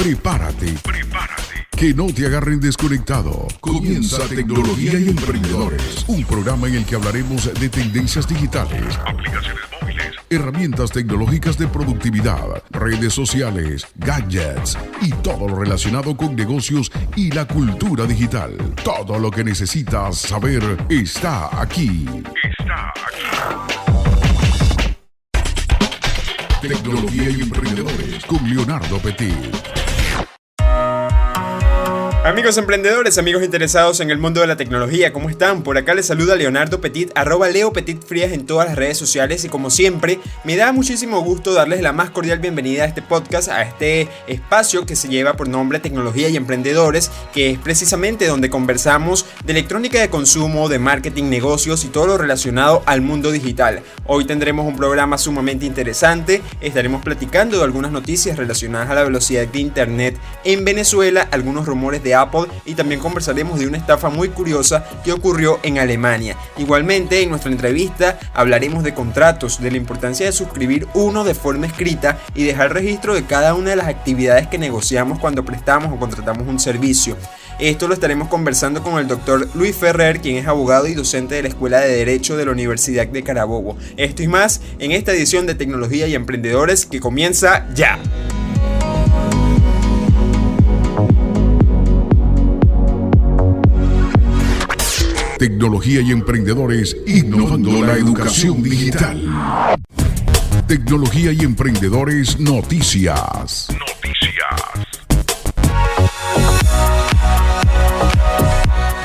Prepárate. Que no te agarren desconectado. Comienza Tecnología y Emprendedores, un programa en el que hablaremos de tendencias digitales, aplicaciones móviles, herramientas tecnológicas de productividad, redes sociales, gadgets y todo lo relacionado con negocios y la cultura digital. Todo lo que necesitas saber está aquí. Tecnología y Emprendedores con Leonardo Petit. Amigos emprendedores, amigos interesados en el mundo de la tecnología, ¿cómo están? Por acá les saluda Leonardo Petit, @LeoPetitFrías en todas las redes sociales, y como siempre, me da muchísimo gusto darles la más cordial bienvenida a este podcast, a este espacio que se lleva por nombre Tecnología y Emprendedores, que es precisamente donde conversamos de electrónica de consumo, de marketing, negocios y todo lo relacionado al mundo digital. Hoy tendremos un programa sumamente interesante, estaremos platicando de algunas noticias relacionadas a la velocidad de internet en Venezuela, algunos rumores de Apple, y también conversaremos de una estafa muy curiosa que ocurrió en Alemania. Igualmente, en nuestra entrevista hablaremos de contratos, de la importancia de suscribir uno de forma escrita y dejar registro de cada una de las actividades que negociamos cuando prestamos o contratamos un servicio. Esto lo estaremos conversando con el doctor Luis Ferrer, quien es abogado y docente de la Escuela de Derecho de la Universidad de Carabobo. Esto y más en esta edición de Tecnología y Emprendedores que comienza ya. Tecnología y Emprendedores innovando la educación digital. Tecnología y Emprendedores Noticias.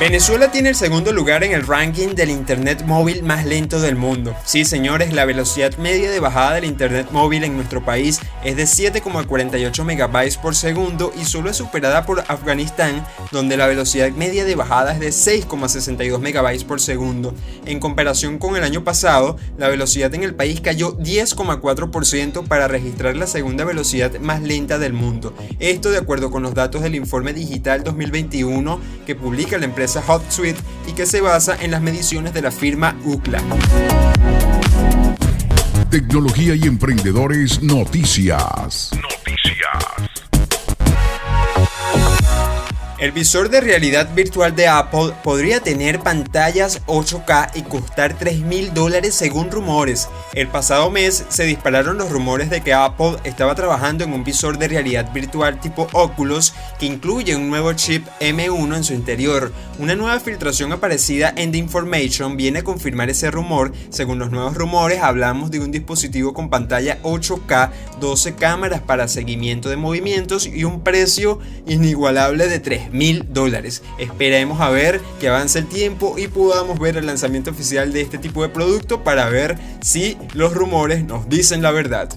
Venezuela tiene el segundo lugar en el ranking del internet móvil más lento del mundo. Sí, señores, la velocidad media de bajada del internet móvil en nuestro país es de 7,48 megabytes por segundo y solo es superada por Afganistán, donde la velocidad media de bajada es de 6,62 megabytes por segundo. En comparación con el año pasado, la velocidad en el país cayó 10,4% para registrar la segunda velocidad más lenta del mundo. Esto de acuerdo con los datos del Informe Digital 2021 que publica la empresa HotSuite y que se basa en las mediciones de la firma Ookla. Tecnología y Emprendedores Noticias. El visor de realidad virtual de Apple podría tener pantallas 8K y costar $3.000 según rumores. El pasado mes se dispararon los rumores de que Apple estaba trabajando en un visor de realidad virtual tipo Oculus que incluye un nuevo chip M1 en su interior. Una nueva filtración aparecida en The Information viene a confirmar ese rumor. Según los nuevos rumores, hablamos de un dispositivo con pantalla 8K, 12 cámaras para seguimiento de movimientos y un precio inigualable de $3.000. Esperemos a ver que avance el tiempo y podamos ver el lanzamiento oficial de este tipo de producto para ver si los rumores nos dicen la verdad.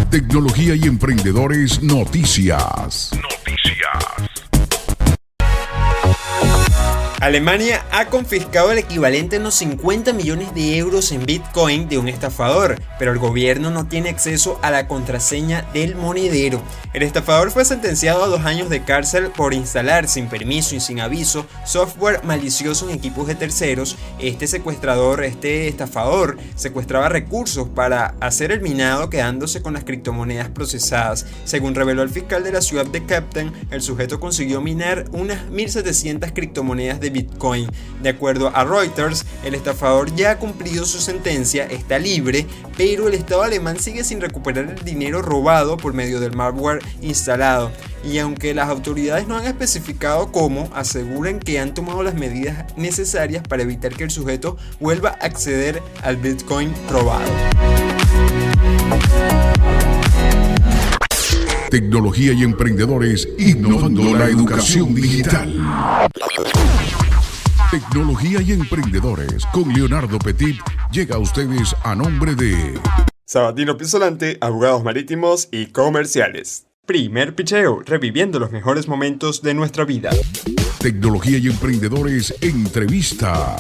Tecnología y Emprendedores Noticias. Alemania ha confiscado el equivalente a unos 50 millones de euros en Bitcoin de un estafador, pero el gobierno no tiene acceso a la contraseña del monedero. El estafador fue sentenciado a 2 años de cárcel por instalar sin permiso y sin aviso software malicioso en equipos de terceros. Este estafador secuestraba recursos para hacer el minado, quedándose con las criptomonedas procesadas. Según reveló el fiscal de la ciudad de Captain, el sujeto consiguió minar unas 1.700 criptomonedas de Bitcoin. De acuerdo a Reuters, el estafador ya ha cumplido su sentencia, está libre, pero el Estado alemán sigue sin recuperar el dinero robado por medio del malware instalado. Y aunque las autoridades no han especificado cómo, aseguran que han tomado las medidas necesarias para evitar que el sujeto vuelva a acceder al Bitcoin robado. Tecnología y Emprendedores innovando la educación digital. Tecnología y Emprendedores con Leonardo Petit llega a ustedes a nombre de Sabatino Pisolante, abogados marítimos y comerciales. Primer picheo, reviviendo los mejores momentos de nuestra vida. Tecnología y Emprendedores Entrevista.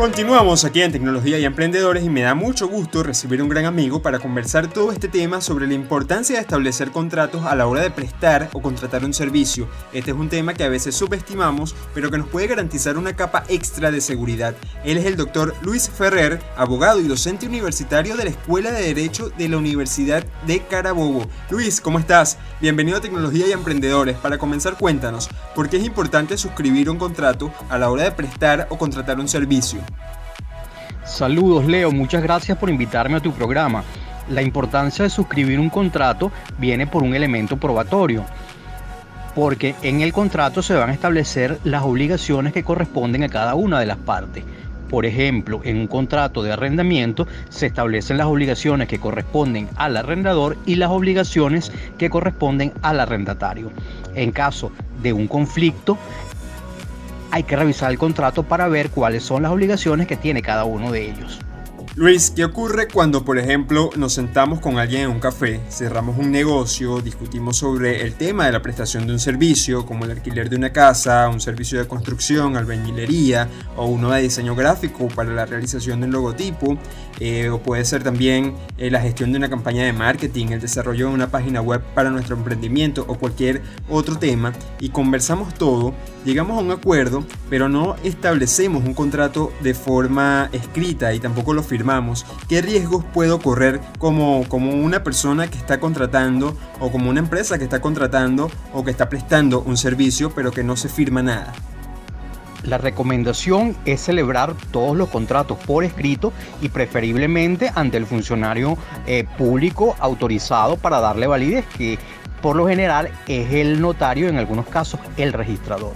Continuamos aquí en Tecnología y Emprendedores y me da mucho gusto recibir un gran amigo para conversar todo este tema sobre la importancia de establecer contratos a la hora de prestar o contratar un servicio. Este es un tema que a veces subestimamos, pero que nos puede garantizar una capa extra de seguridad. Él es el doctor Luis Ferrer, abogado y docente universitario de la Escuela de Derecho de la Universidad de Carabobo. Luis, ¿cómo estás? Bienvenido a Tecnología y Emprendedores. Para comenzar, cuéntanos, ¿por qué es importante suscribir un contrato a la hora de prestar o contratar un servicio? Saludos, Leo, muchas gracias por invitarme a tu programa. La importancia de suscribir un contrato viene por un elemento probatorio, porque en el contrato se van a establecer las obligaciones que corresponden a cada una de las partes. Por ejemplo, en un contrato de arrendamiento se establecen las obligaciones que corresponden al arrendador y las obligaciones que corresponden al arrendatario. En caso de un conflicto, hay que revisar el contrato para ver cuáles son las obligaciones que tiene cada uno de ellos. Luis, ¿qué ocurre cuando, por ejemplo, nos sentamos con alguien en un café, cerramos un negocio, discutimos sobre el tema de la prestación de un servicio, como el alquiler de una casa, un servicio de construcción, albañilería o uno de diseño gráfico para la realización de un logotipo, o puede ser también la gestión de una campaña de marketing, el desarrollo de una página web para nuestro emprendimiento o cualquier otro tema, y conversamos todo, llegamos a un acuerdo, pero no establecemos un contrato de forma escrita y tampoco lo firmamos? ¿Qué riesgos puedo correr como una persona que está contratando o como una empresa que está contratando o que está prestando un servicio pero que no se firma nada? La recomendación es celebrar todos los contratos por escrito y preferiblemente ante el funcionario público autorizado para darle validez, que por lo general es el notario, en algunos casos el registrador.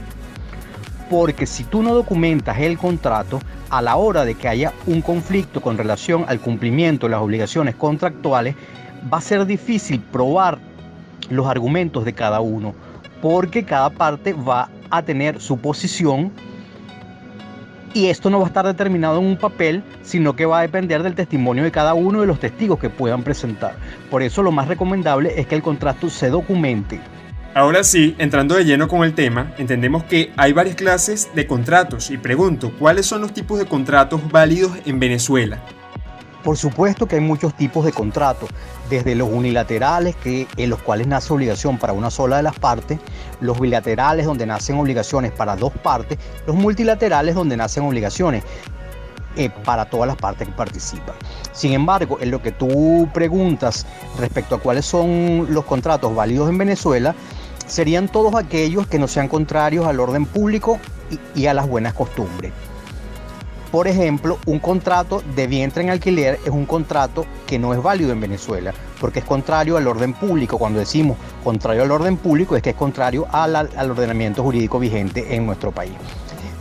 Porque si tú no documentas el contrato, a la hora de que haya un conflicto con relación al cumplimiento de las obligaciones contractuales, va a ser difícil probar los argumentos de cada uno, porque cada parte va a tener su posición y esto no va a estar determinado en un papel, sino que va a depender del testimonio de cada uno de los testigos que puedan presentar. Por eso lo más recomendable es que el contrato se documente. Ahora sí, entrando de lleno con el tema, entendemos que hay varias clases de contratos y pregunto, ¿cuáles son los tipos de contratos válidos en Venezuela? Por supuesto que hay muchos tipos de contratos, desde los unilaterales, en los cuales nace obligación para una sola de las partes, los bilaterales, donde nacen obligaciones para dos partes, los multilaterales, donde nacen obligaciones para todas las partes que participan. Sin embargo, en lo que tú preguntas respecto a cuáles son los contratos válidos en Venezuela, serían todos aquellos que no sean contrarios al orden público y a las buenas costumbres. Por ejemplo, un contrato de vientre en alquiler es un contrato que no es válido en Venezuela, porque es contrario al orden público. Cuando decimos contrario al orden público, es que es contrario al ordenamiento jurídico vigente en nuestro país.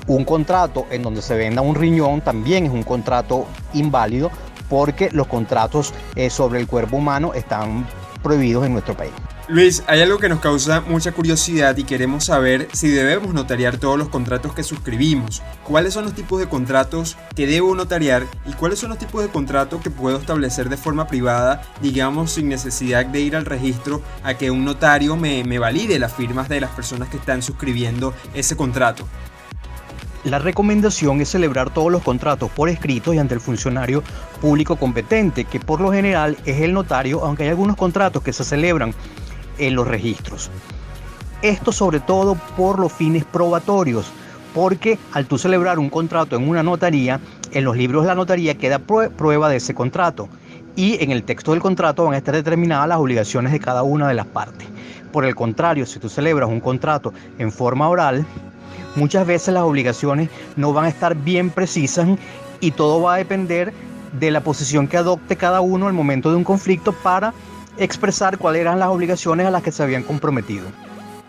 Un contrato en donde se venda un riñón también es un contrato inválido, porque los contratos sobre el cuerpo humano están prohibidos en nuestro país. Luis, hay algo que nos causa mucha curiosidad y queremos saber si debemos notariar todos los contratos que suscribimos. ¿Cuáles son los tipos de contratos que debo notariar y cuáles son los tipos de contratos que puedo establecer de forma privada, digamos sin necesidad de ir al registro a que un notario me valide las firmas de las personas que están suscribiendo ese contrato? La recomendación es celebrar todos los contratos por escrito y ante el funcionario público competente, que por lo general es el notario, aunque hay algunos contratos que se celebran en los registros. Esto sobre todo por los fines probatorios, porque al tú celebrar un contrato en una notaría, en los libros de la notaría queda prueba de ese contrato y en el texto del contrato van a estar determinadas las obligaciones de cada una de las partes. Por el contrario, si tú celebras un contrato en forma oral, muchas veces las obligaciones no van a estar bien precisas y todo va a depender de la posición que adopte cada uno al momento de un conflicto para expresar cuáles eran las obligaciones a las que se habían comprometido.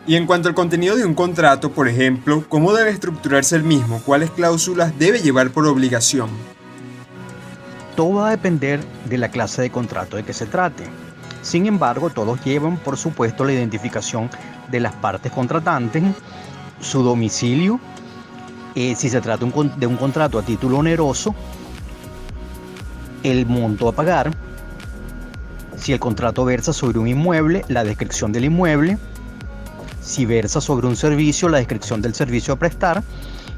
Y en cuanto al contenido de un contrato, por ejemplo, ¿cómo debe estructurarse el mismo? ¿Cuáles cláusulas debe llevar por obligación? Todo va a depender de la clase de contrato de que se trate. Sin embargo, todos llevan, por supuesto, la identificación de las partes contratantes, su domicilio, si se trata de un contrato a título oneroso, el monto a pagar, si el contrato versa sobre un inmueble, la descripción del inmueble, si versa sobre un servicio, la descripción del servicio a prestar,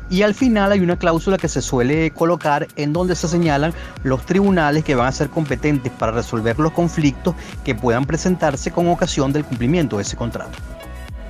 Y al final hay una cláusula que se suele colocar en donde se señalan los tribunales que van a ser competentes para resolver los conflictos que puedan presentarse con ocasión del cumplimiento de ese contrato.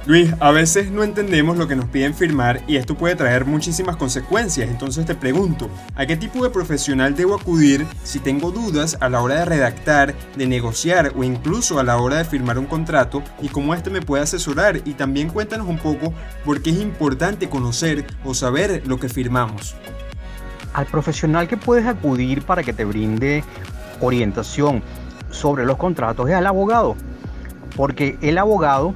Luis, a veces no entendemos lo que nos piden firmar y esto puede traer muchísimas consecuencias. Entonces te pregunto, ¿a qué tipo de profesional debo acudir si tengo dudas a la hora de redactar, de negociar o incluso a la hora de firmar un contrato y cómo este me puede asesorar? Y también cuéntanos un poco por qué es importante conocer o saber lo que firmamos. Al profesional que puedes acudir para que te brinde orientación sobre los contratos es al abogado, porque el abogado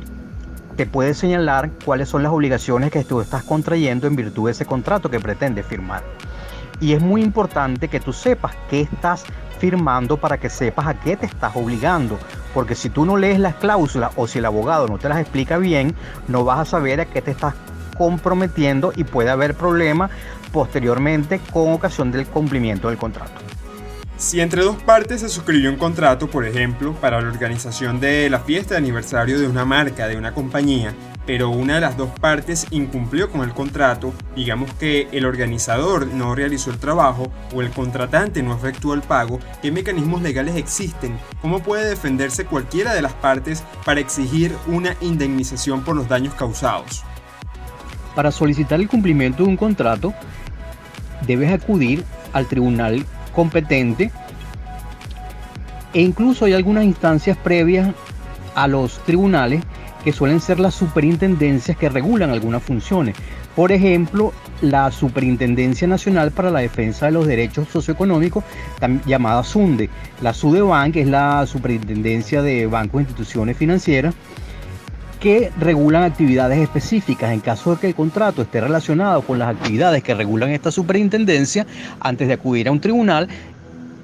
te puede señalar cuáles son las obligaciones que tú estás contrayendo en virtud de ese contrato que pretendes firmar. Y es muy importante que tú sepas qué estás firmando para que sepas a qué te estás obligando, porque si tú no lees las cláusulas o si el abogado no te las explica bien, no vas a saber a qué te estás comprometiendo y puede haber problemas posteriormente con ocasión del cumplimiento del contrato. Si entre dos partes se suscribió un contrato, por ejemplo, para la organización de la fiesta de aniversario de una marca, de una compañía, pero una de las dos partes incumplió con el contrato, digamos que el organizador no realizó el trabajo o el contratante no efectuó el pago, ¿qué mecanismos legales existen? ¿Cómo puede defenderse cualquiera de las partes para exigir una indemnización por los daños causados? Para solicitar el cumplimiento de un contrato, debes acudir al tribunal competente e incluso hay algunas instancias previas a los tribunales que suelen ser las superintendencias que regulan algunas funciones. Por ejemplo, la Superintendencia Nacional para la Defensa de los Derechos Socioeconómicos, llamada SUNDE. La SUDEBANC es la Superintendencia de Bancos e Instituciones Financieras, que regulan actividades específicas. En caso de que el contrato esté relacionado con las actividades que regulan esta superintendencia, antes de acudir a un tribunal,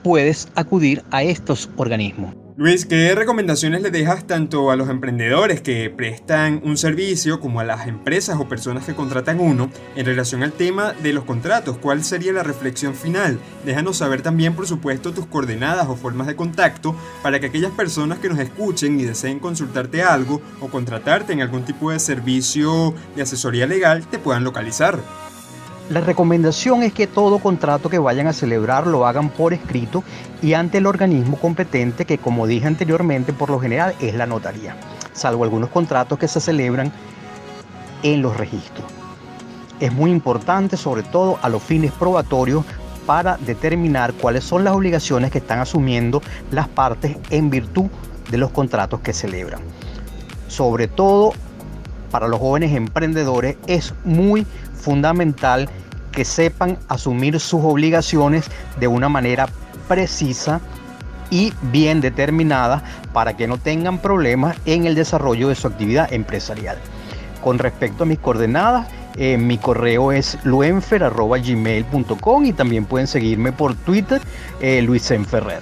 puedes acudir a estos organismos. Luis, ¿qué recomendaciones le dejas tanto a los emprendedores que prestan un servicio como a las empresas o personas que contratan uno en relación al tema de los contratos? ¿Cuál sería la reflexión final? Déjanos saber también, por supuesto, tus coordenadas o formas de contacto para que aquellas personas que nos escuchen y deseen consultarte algo o contratarte en algún tipo de servicio de asesoría legal te puedan localizar. La recomendación es que todo contrato que vayan a celebrar lo hagan por escrito y ante el organismo competente que, como dije anteriormente, por lo general es la notaría, salvo algunos contratos que se celebran en los registros. Es muy importante, sobre todo a los fines probatorios, para determinar cuáles son las obligaciones que están asumiendo las partes en virtud de los contratos que celebran. Sobre todo para los jóvenes emprendedores es muy fundamental que sepan asumir sus obligaciones de una manera precisa y bien determinada para que no tengan problemas en el desarrollo de su actividad empresarial. Con respecto a mis coordenadas, mi correo es luenfer@gmail.com y también pueden seguirme por Twitter, Luisenferrer.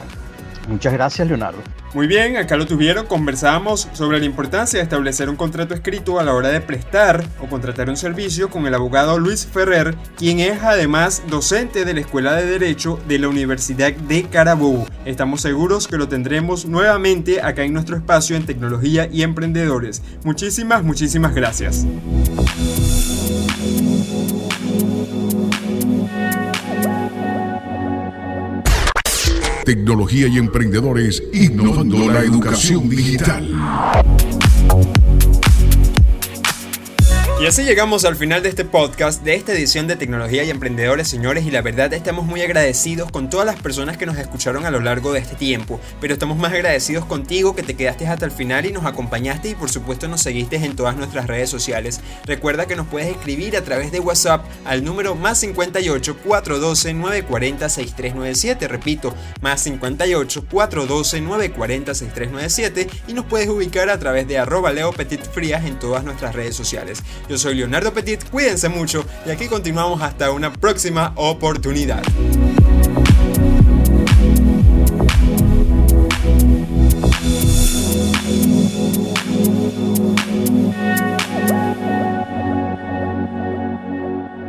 Muchas gracias, Leonardo. Muy bien, acá lo tuvieron, conversábamos sobre la importancia de establecer un contrato escrito a la hora de prestar o contratar un servicio con el abogado Luis Ferrer, quien es además docente de la Escuela de Derecho de la Universidad de Carabobo. Estamos seguros que lo tendremos nuevamente acá en nuestro espacio en Tecnología y Emprendedores. Muchísimas gracias. Tecnología y emprendedores innovando la educación digital. Y así llegamos al final de este podcast, de esta edición de Tecnología y Emprendedores, señores, y la verdad estamos muy agradecidos con todas las personas que nos escucharon a lo largo de este tiempo, pero estamos más agradecidos contigo que te quedaste hasta el final y nos acompañaste y por supuesto nos seguiste en todas nuestras redes sociales. Recuerda que nos puedes escribir a través de WhatsApp al número +58 412 940 6397, repito, +58 412 940 6397 y nos puedes ubicar a través de @LeoPetitFrías en todas nuestras redes sociales. Yo soy Leonardo Petit, cuídense mucho y aquí continuamos hasta una próxima oportunidad.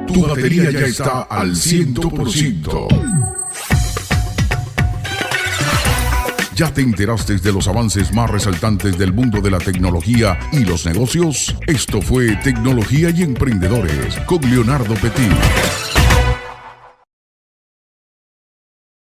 Tu batería ya está al 100%. ¿Ya te enteraste de los avances más resaltantes del mundo de la tecnología y los negocios? Esto fue Tecnología y Emprendedores con Leonardo Petit.